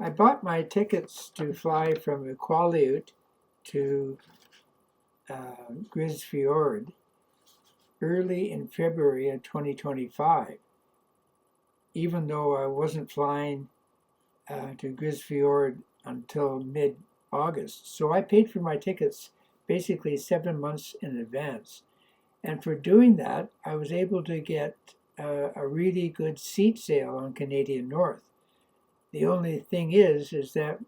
I bought my tickets to fly from Fiord to Grise Fiord early in February of 2025, even though I wasn't flying to Grise Fiord until mid-August. So I paid for my tickets basically 7 months in advance. And for doing that, I was able to get a really good seat sale on Canadian North. The only thing is that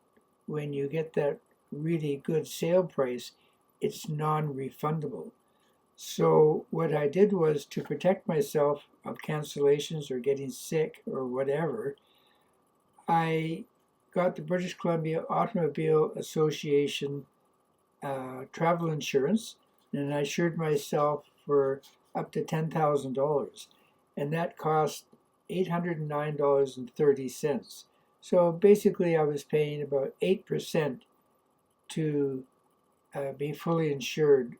when you get that really good sale price, it's non-refundable. So what I did was, to protect myself of cancellations or getting sick or whatever, I got the British Columbia Automobile Association travel insurance, and I insured myself for up to $10,000, and that cost $809.30. So basically, I was paying about 8% to be fully insured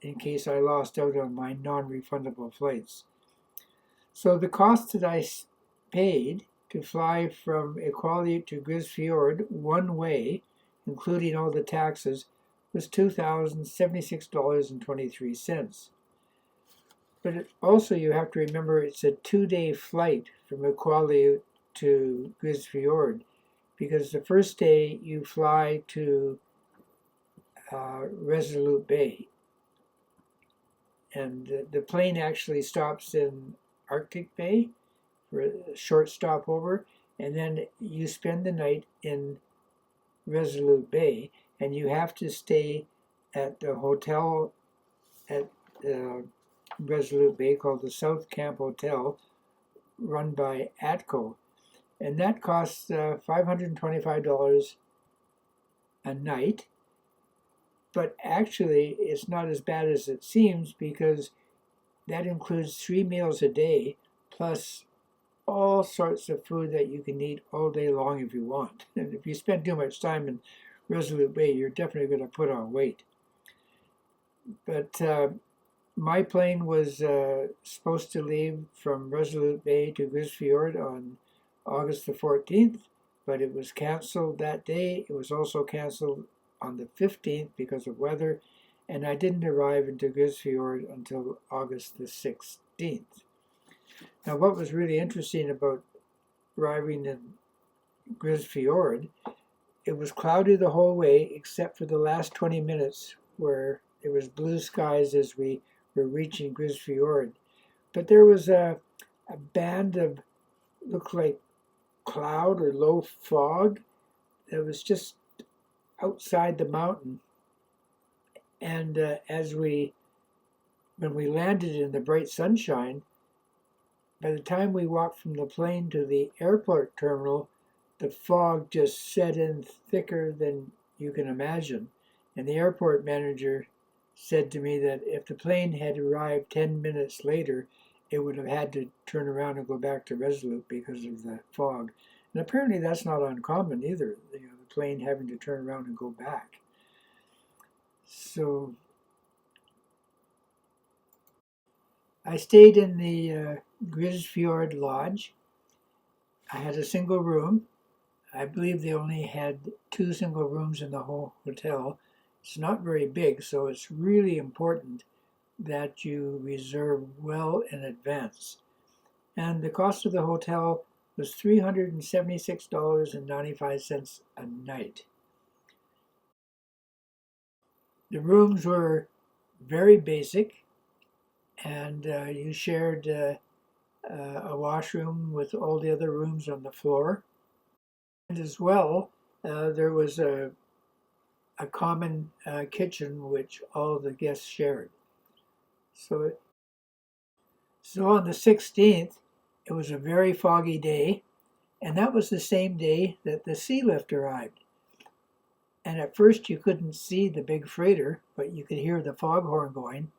in case I lost out on my non-refundable flights. So the cost that I paid to fly from Fiord to Grise Fiord one way, including all the taxes, was $2,076.23. But also you have to remember it's a 2-day flight from Fiord to Grise Fiord, because the first day you fly to Resolute Bay, and the plane actually stops in Arctic Bay for a short stopover, and then you spend the night in Resolute Bay, and you have to stay at the hotel at Resolute Bay called the South Camp Hotel, run by ATCO, and that costs $525 a night. But actually, it's not as bad as it seems, because that includes 3 meals a day, plus all sorts of food that you can eat all day long if you want. And if you spend too much time in Resolute Bay, you're definitely going to put on weight. But my plane was supposed to leave from Resolute Bay to Grise Fiord on August the 14th, but it was canceled that day. It was also canceled on the 15th because of weather, and I didn't arrive into Grise Fiord until August the 16th. Now, what was really interesting about arriving in Grise Fiord, it was cloudy the whole way except for the last 20 minutes, where it was blue skies as we were reaching Grise Fiord. But there was a band of, looked like cloud or low fog that was just outside the mountain. And when we landed in the bright sunshine, by the time we walked from the plane to the airport terminal, the fog just set in thicker than you can imagine. And the airport manager said to me that if the plane had arrived 10 minutes later, it would have had to turn around and go back to Resolute because of the fog. And apparently that's not uncommon either, the plane having to turn around and go back. So I stayed in the Grise Fiord Lodge. I had a single room. I believe they only had 2 single rooms in the whole hotel. It's not very big, so it's really important that you reserve well in advance. And the cost of the hotel was $376.95 a night. The rooms were very basic, and you shared a washroom with all the other rooms on the floor. And as well, there was a common kitchen which all the guests shared. So on the 16th, it was a very foggy day, and that was the same day that the sea lift arrived. And at first you couldn't see the big freighter, but you could hear the foghorn going.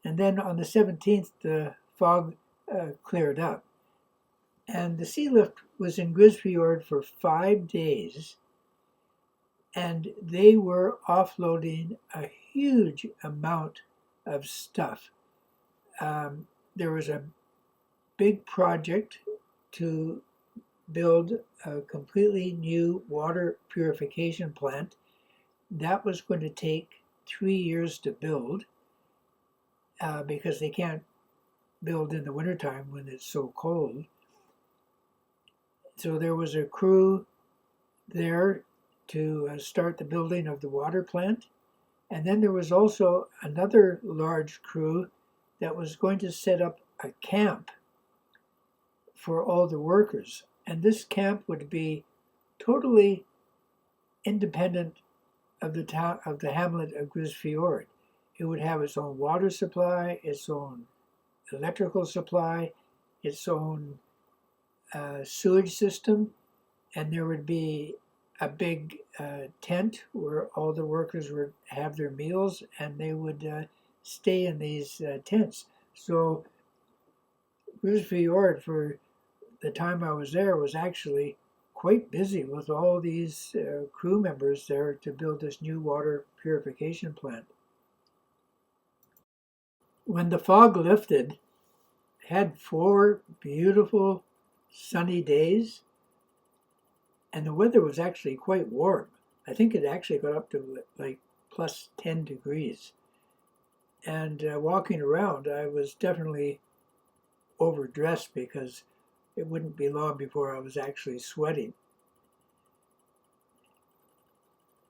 And then on the 17th, the fog cleared up. And the sea lift was in Grise Fiord for 5 days, and they were offloading a huge amount of stuff. There was a big project to build a completely new water purification plant. That was going to take 3 years to build because they can't build in the wintertime when it's so cold. So there was a crew there to start the building of the water plant. And then there was also another large crew that was going to set up a camp for all the workers. And this camp would be totally independent of the town, of the hamlet of Grise Fiord. It would have its own water supply, its own electrical supply, its own sewage system, and there would be a big tent where all the workers would have their meals, and they would stay in these tents. So Grise Fiord, for the time I was there, was actually quite busy with all these crew members there to build this new water purification plant. When the fog lifted, had 4 beautiful sunny days, and the weather was actually quite warm. I think it actually got up to like plus 10 degrees. And walking around, I was definitely overdressed because it wouldn't be long before I was actually sweating.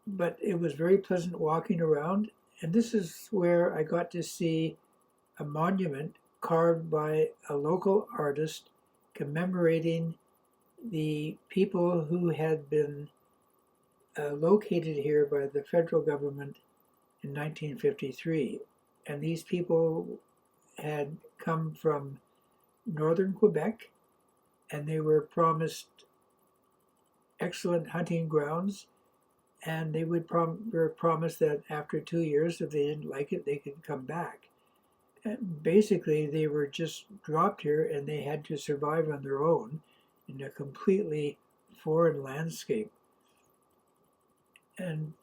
But it was very pleasant walking around, and this is where I got to see a monument carved by a local artist commemorating the people who had been located here by the federal government in 1953. And these people had come from northern Quebec, and they were promised excellent hunting grounds, and they were promised that after 2 years, if they didn't like it, they could come back. And basically, they were just dropped here, and they had to survive on their own in a completely foreign landscape. And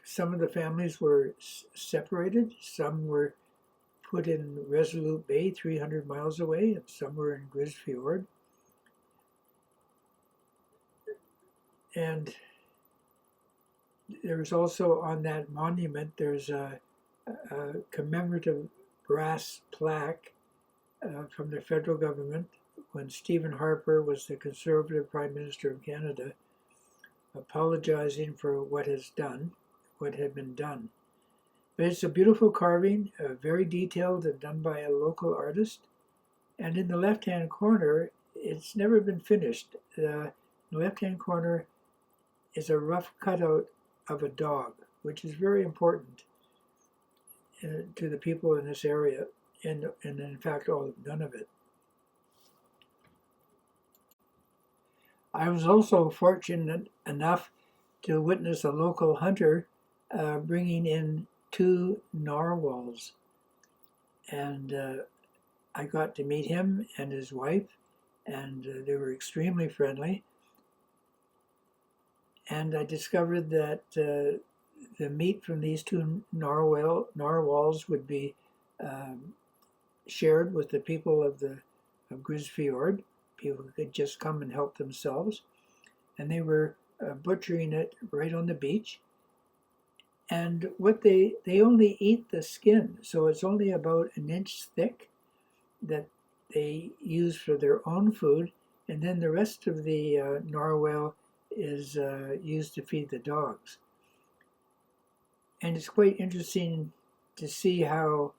some of the families were separated. Some were put in Resolute Bay, 300 miles away, and some were in Grise Fiord. And there was also on that monument, there's a commemorative brass plaque from the federal government when Stephen Harper was the Conservative Prime Minister of Canada, apologizing for what had been done. But it's a beautiful carving, very detailed and done by a local artist. And in the left-hand corner, it's never been finished. The left-hand corner is a rough cutout of a dog, which is very important to the people in this area, and in fact, none of it. I was also fortunate enough to witness a local hunter bringing in 2 narwhals, and I got to meet him and his wife, and they were extremely friendly. And I discovered that the meat from these 2 narwhals would be shared with the people of Grise Fiord. People could just come and help themselves. And they were butchering it right on the beach. And what they only eat the skin, so it's only about 1 inch thick that they use for their own food, and then the rest of the narwhal is used to feed the dogs. And it's quite interesting to see how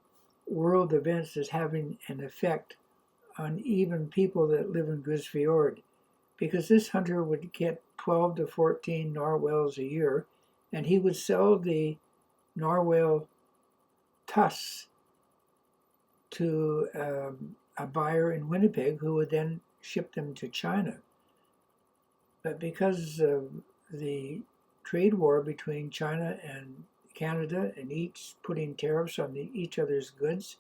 world events is having an effect on even people that live in Grise Fiord, because this hunter would get 12 to 14 narwhals a year, and he would sell the narwhal tusks to a buyer in Winnipeg who would then ship them to China. But because of the trade war between China and Canada, and each putting tariffs on each other's goods,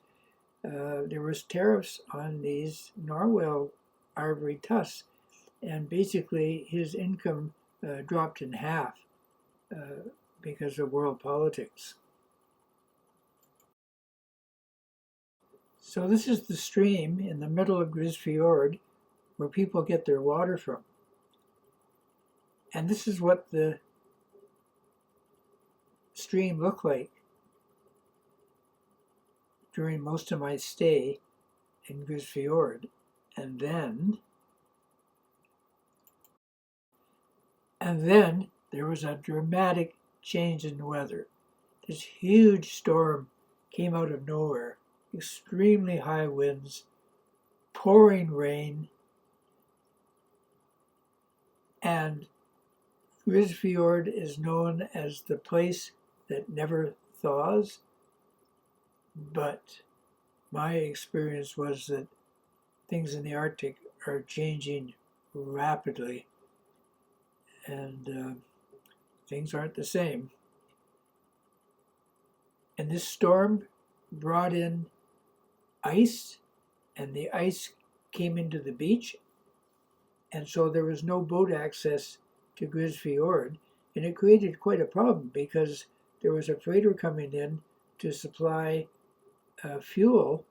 there was tariffs on these narwhal ivory tusks, and basically his income dropped in half because of world politics. So this is the stream in the middle of Grise Fiord where people get their water from. And this is what the stream looked like during most of my stay in Grise Fiord. And then there was a dramatic change in the weather. This huge storm came out of nowhere, extremely high winds, pouring rain, and Grise Fiord is known as the place that never thaws, but my experience was that things in the Arctic are changing rapidly, and things aren't the same. And this storm brought in ice, and the ice came into the beach, and so there was no boat access to Grise Fiord, and it created quite a problem because there was a freighter coming in to supply fuel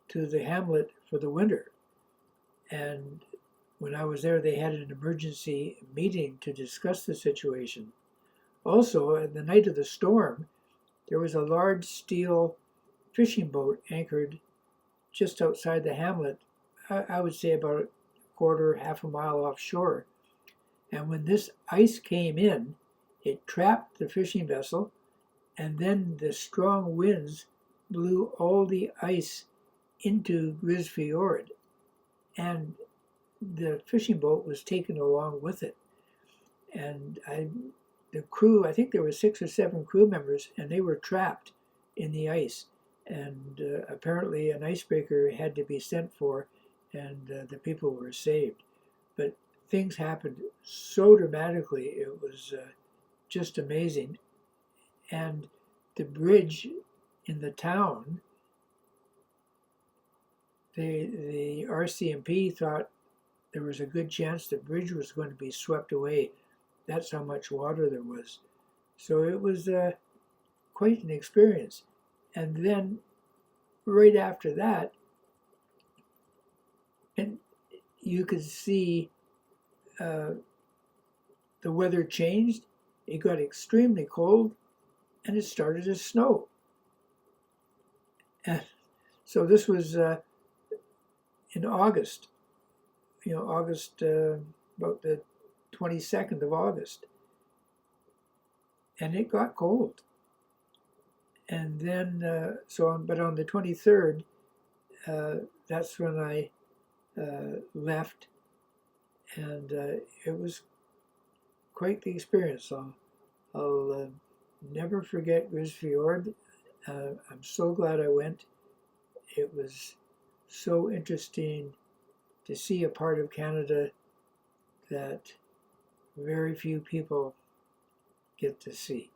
to the hamlet for the winter. And when I was there, they had an emergency meeting to discuss the situation. Also, at the night of the storm, there was a large steel fishing boat anchored just outside the hamlet, I would say about a quarter, half a mile offshore. And when this ice came in, it trapped the fishing vessel, and then the strong winds blew all the ice into Grise Fiord, and the fishing boat was taken along with it. And the crew, I think there were 6 or 7 crew members, and they were trapped in the ice. And apparently an icebreaker had to be sent for, and the people were saved. But things happened so dramatically, it was just amazing. And the bridge in the town, the RCMP thought there was a good chance the bridge was going to be swept away. That's how much water there was. So it was quite an experience. And then right after that, and you could see the weather changed. It got extremely cold, and it started to snow. And so this was in August. August, about the 22nd of August. And it got cold. And then, but on the 23rd, that's when I left, and it was quite the experience. I'll never forget Grise Fiord. I'm so glad I went. It was so interesting to see a part of Canada that very few people get to see.